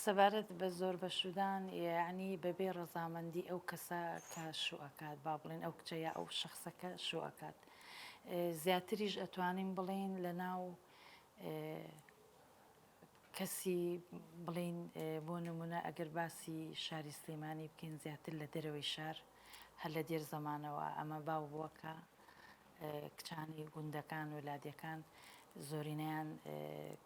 سەبارەت بە زۆر بەشودان یعنی بەبێ ڕەزامەندی ئەو کەسە کە شو ئەکات با بڵێن ئەو کچە یا ئەو شخصەکە شو ئەکات. زیاتریش ئەتوانین بڵێن لە ناو کەسی بڵین بۆ نمونە ئەگەر باسی شاری سلێمانی بکەین زیاتر لە دەرەوەی شار هەر لە دێر زەمانەوە ئەمە باو بووەکە کچانی گوندەکان و لادیەکان زۆرینیان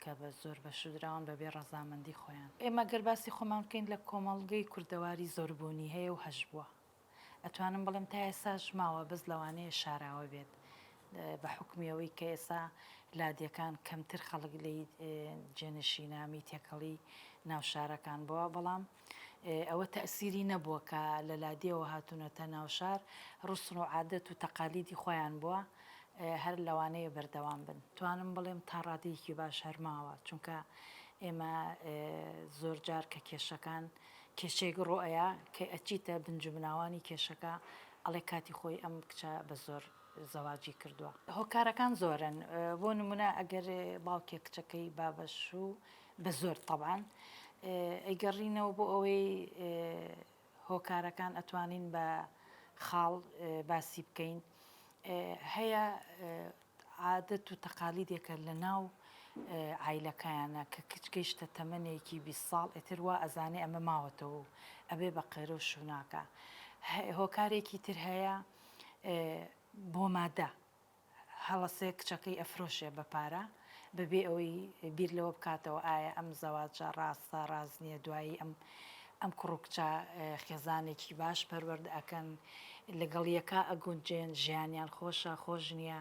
کە بە زۆر بەشودراون بەبێ ڕەزامەندی خۆیان. ئێمە گەر باسی خۆمان بکەین لە کۆمەڵگەی کوردەواری زۆربوونی هەیە و هەژ بووە. ئەتوانم بڵێم تا ئێساش ماوە بەس لەوانەیە شاراوە بێت بە حکمیەوەی کە ئێستا لادیەکان کەمتر خەڵک لی جێنشینامی تێکەڵی ناو شارەکان بووە، بەڵام ئەوە تەئسیری نەبووە کە لە لادیەوە هاتوونەتە ناوشار ڕوسن و عادەت و تەقالیدی خۆیان بووە هەر لەوانەیە بەردەوام بن. توانم بڵێم تا ڕادەیەکی باش هەرماوە، چونکە ئێمە زۆر جار کە کێشەکان کێشەیەک ڕۆئەیە کە ئەچیتە بنجبناوانی کێشەکە ئەڵێ کاتی خۆی ئەم کچە بە زۆر زەواجی کردووە. هۆکارەکان زۆرن، بۆ نمونە ئەگەر باوکێ کچەکەی بابەش و بە زۆر طەبعاً ئەیگەڕینەوە بۆ ئەوەی هۆکارەکان ئەتوانین بە خاڵ باسی بکەین. هەیە عادەت و تەقالیدێکە لە ناو عیلەکەیانە کە کچ گەیشتە تەمەنێکی 20 ساڵ ئێتر وا ئەزانێ ئەمە ماوەتەوە و ئەبێ بە قێرە و شووناکە. هۆکارێکی تر هەیە بۆ مادە هەڵەسێ کچەکەی ئەفرۆشێ بە پارە بەبێ ئەوەی بیر لەوە بکاتەوە ئایا ئەم زەواجە ڕاستە ڕاست نییە، دوایی ئەم کوڕکچە خێزانێکی باش پەروەرد ئەکەن لەگەڵ یەکا ئەگونجێن ژیانیان خۆشە خۆش نییە،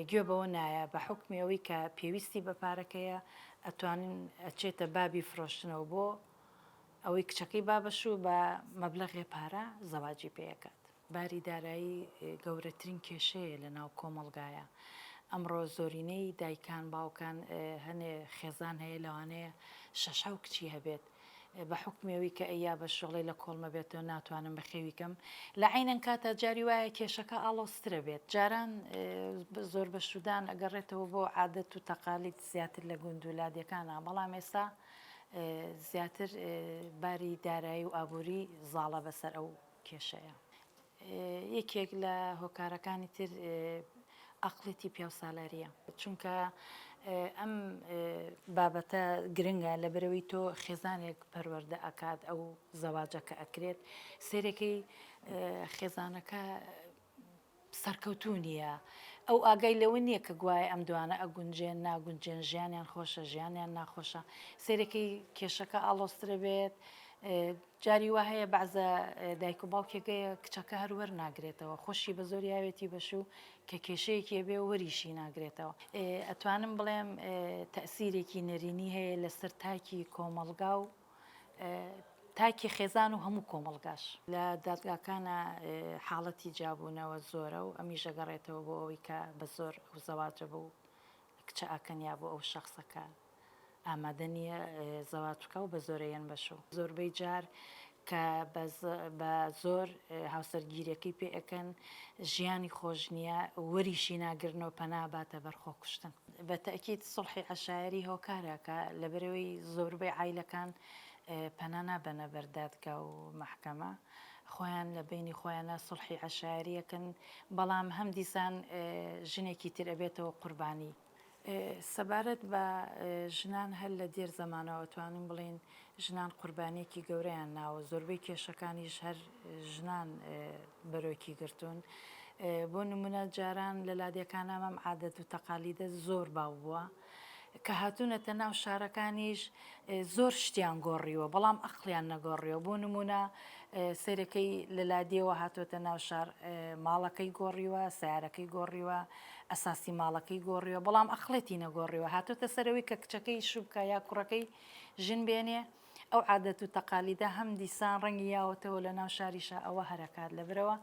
گوێ بەوە نایە بە حکمی ئەوەی کە پێویستی بە پارەکەیە ئەتوانین ئەچێتە بابی فرۆشتنەوە بۆ ئەوەی کچەکەی بابەش و بە مەبلەغێ پارە زەواجی پێەکات. باری دارایی گەورەترین کێشەیە لە ناو کۆمەڵگایە. ئەمڕۆ زۆرینەی دایکان باوکان هەنێ خێزان هەیە لەوانەیە شەش و کچی هەبێت بە حکمیەوەی کە ئەیا بە شغڵی لە کۆڵمە بێتەوە ناتوانم بەخێویکەم لە عینەن کاتە جاری وایە کێشەکە ئاڵۆسترە بێت. جاران زۆر بەشودان ئەگەڕێتەوە بۆ عادەت و تەقالید زیاتر لە گوند و لادیەکانە، بەڵام ئێستا زیاتر باری دارایی و ئابووری زاڵە بەسەر ئەو کێشەیە. یەکێک لە هۆکارەکانی تر ئەقڵێتی پیاوسالاریە، چونکە ئەم بابەتە گرنگە لەبەرەوەی تۆ خێزانێک پەروەردە ئەکات ئەو زەواجەکە ئەکرێت سێرەکەی خێزانەکە سەرکەوتوو نییە، ئەو ئاگای لەوە نییە کە گوایە ئەم دوانە ئەگونجێن ناگونجێن ژیانیان خۆشە ژیانیان ناخۆشە، سێرەکەی کێشەکە ئاڵۆسترە بێت. جاری وا هەیە بەعزە دایک و باوکێکەیە کچەکە هەر وەرناگرێتەوە خۆشی بە زۆر یاوێتی بەشوو کە کێشەیەکی بێ وەریشی ناگرێتەوە. ئەتوانم بڵێم تەئسیرێکی نەرینی هەیە لەسەر تاکی کۆمەڵگا و تاکی خێزان و هەموو کۆمەڵگاش. لە دادگاکانە حاڵەتی جابوونەوە زۆرە و ئەمیش ئەگەڕێتەوە بۆ ئەوەی کە بە زۆر ئەو زەواجە بۆ کچە ئەکەن یا بۆ ئەو شەخسەکە ئامادە نییە زەواج بکە و بە زۆرەیەن بەشەوە. زۆربەی جار کە بە زۆر هاوسەرگیریەکەی پێ ئەەکەن ژیانی خۆش نییە وەریشی ناگرنەوە پەناباتە بەرخۆ کوشتن. بە تەئکید سڵحی عەشایری هۆکارەکە لەبەرەوەی زۆربەی عایلەکان پەنا نابەنە بەر دادگا و مەحکەمە، خۆیان لە بینی خۆیانە سڵحی عەشایریەکەن، بەڵام هەم دیسان ژنێکی تر ئەبێتەوە قوربانی. سەبارەت بە ژنان هەر لە دێر زەمانەوە توانین بڵین ژنان قوربانیەکی گەورەیان ناوە، زۆربەی کێشەکانیش هەر ژنان بەرۆکی گرتوون. بۆ نمونە جاران لە لادیەکان ئەمەم عادەت و تەقالیدە زۆر باو بووە کە هاتوونەتە ناو شارەکانیش زۆر شتیان گۆڕیوە بەڵام ئەقلیان نەگۆڕیەوە. بۆ نمونە سێرەکەی لە لادیەوە هاتوۆتە ناو شار ماڵەکەی گۆڕیوە، سیارەکەی گۆڕیوە، ئەساسی ماڵەکەی گۆڕیوە، بەڵام ئەقڵێتی نەگۆڕیوە، هاتوۆتە سەرەوەی کە کچەکەی شوبکە یا کوڕەکەی ژن بێنێ ئەو عادەت و تەقالیدە هەم دیسان ڕەنگی یاوەتەوە لە ناو شاریشە ئەوە هەرەکات. لەبەرەوە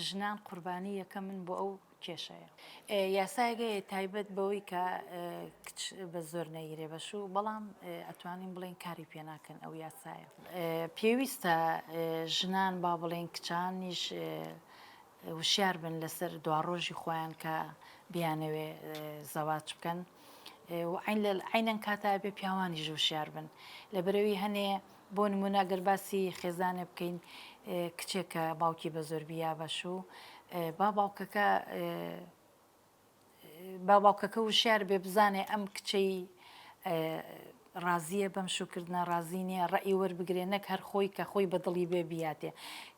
ژنان قوربانی یەکە من بۆ ئەو کێشەیە. یاسایەکەی تایبەت بەوەی کە کچ بە زۆر نەیرێ بەشوو، بەڵام ئەتوانین بڵێن کاری پێ ناکەن ئەو یاسایە. پێویستە ژنان با بڵێن کچانیش وشیار بن لەسەر دواڕۆژی خۆیان کە بیانەوێ زەواج بکەن و عینەن کاتا بێ پیاوانیش وشیار بن، لەبەرەوەی هەنێ بۆ نمونە ئەگەر باسی خێزانێ بکەین کچێکە باوکی بە زۆربیا بەشوو با باوکەکە وشیار بێ بزانێ ئەم کچەی ڕازیە بەم شوکردە ڕازی نییە ڕێی وەربگرێ نەک هەر خۆی کە خۆی بەدڵی بێ بیاتێ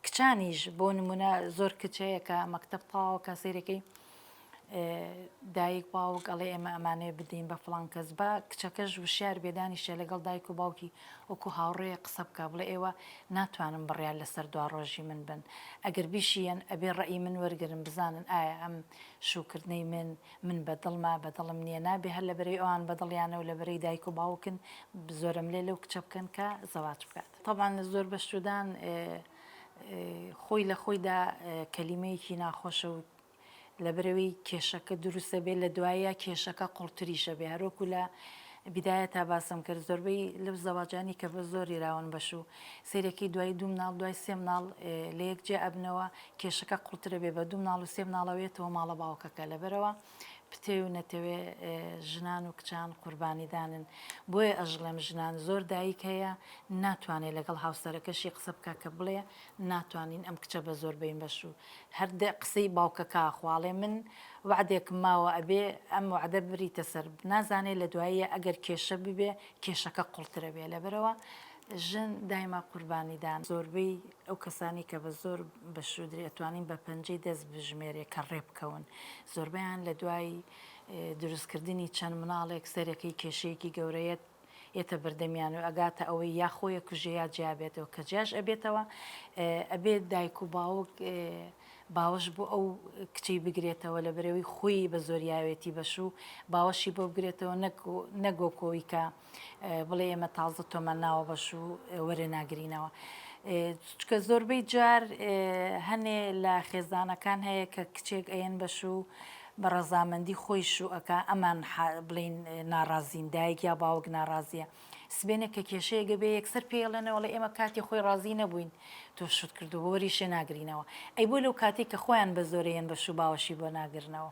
کچانیش بۆ نمونە زۆر کچەیەکە مەکتەب تەواوکە سیرەکەی دایک باوک ئەڵێ ئێمە ئەمانەیە بدەین بە فڵان کەس بە کچەکەش وشیار بێدانیشە لەگەڵ دایک و باوکی وەکو هاوڕێ قسە بکە بڵێ ئێوە ناتوانم بڕیان لەسەر دوا ڕۆژی من بن ئەگەر بیشیەن ئەبێ ڕێی من وەرگرن بزانن ئایا ئەم شوکردنەی من بەدڵما بەدڵم نییە نابێ هەر لەبەرەی ئەوان بەدڵیانە و لەبەرەی دایک و باوکن زۆرم لێ لەو کچە بکەن کە زەواج بکات طبعاً زۆر بەشودان خۆی لە خۆیدا کەلیمەیەکی ناخۆشە و لەبەرەوەی کێشەکە دروستە بێت لە دوایە کێشەکە قوڵتریشە بێ هەروەکو لە بیدایە تا باسم کرد زۆربەی لەو زەواجانی کە بە زۆری راون بەش و سیرەکەی دوای دوو مناڵ دوای سێ مناڵ لە یەکجێ ئەبنەوە کێشەکە قوڵترە بێ بە دوو مناڵ و سێ مناڵەوێتەوە ماڵە باوکەکە لەبەرەوە پتێ و نەتەوێ ژنان و کچان قوربانیدانن بۆیە ئەژڵێم ژنان زۆر دایک هەیە ناتوانێت لەگەڵ هاوسەرەکەشی قسە بکە کە بڵێ ناتوانین ئەم کچە بە زۆر بین بەش و هەر قسەی باوکەکە خواڵێ من وعدێکم ماوە ئەبێ ئەم وعدە بریتە سەر نازانێت لە دواییە ئەگەر کێشە ببێ کێشەکە قوڵترە بێ لەبەرەوە ژن دایما قوربانیدان زۆربەی ئەو کەسانی کە بە زۆر بەشودری ئەتوانین بە پەنجەی دەست بژمێرێ کە ڕێبکەون زۆربیان لە دوای دروستکردنی چەند مناڵێک سەرەکەی کێشەیەکی گەورەیەت ئێتە بەردەمیان و ئەگاتە ئەوەی یاخۆیە کوژێ یا جیابێتەوە کە جیاش ئەبێتەوە ئەبێت دایک و باوک باوەش بۆ ئەو کچەی بگرێتەوە لە بەرەوەی خۆی بە زۆریاوێتی بەش و باوەشی بۆ بگرێتەوە نەگۆکۆی کە بڵێ ئێمە تازە تۆمە ناوە بەش و وەرە ناگرینەوە چکە زۆربەی جار هەنێ لە خێزانەکان هەیە کە کچێک ئەیەن بەش و بە ڕەزامەندی خۆی شوئەکە ئەمان بڵین ناڕازین دایک یا باوک ناڕازیە سبێنە کە کێشەیەگە بێ یەکسەر پێڵێنەوە لە ئێمە کاتی خۆی ڕازی نەبووین تۆ شت کردو بۆ وەریشە ناگرینەوە ئەی بۆ لەو کاتێک کە خۆیان بە زۆرەیەن بەش و باوەشی بۆ ناگرنەوە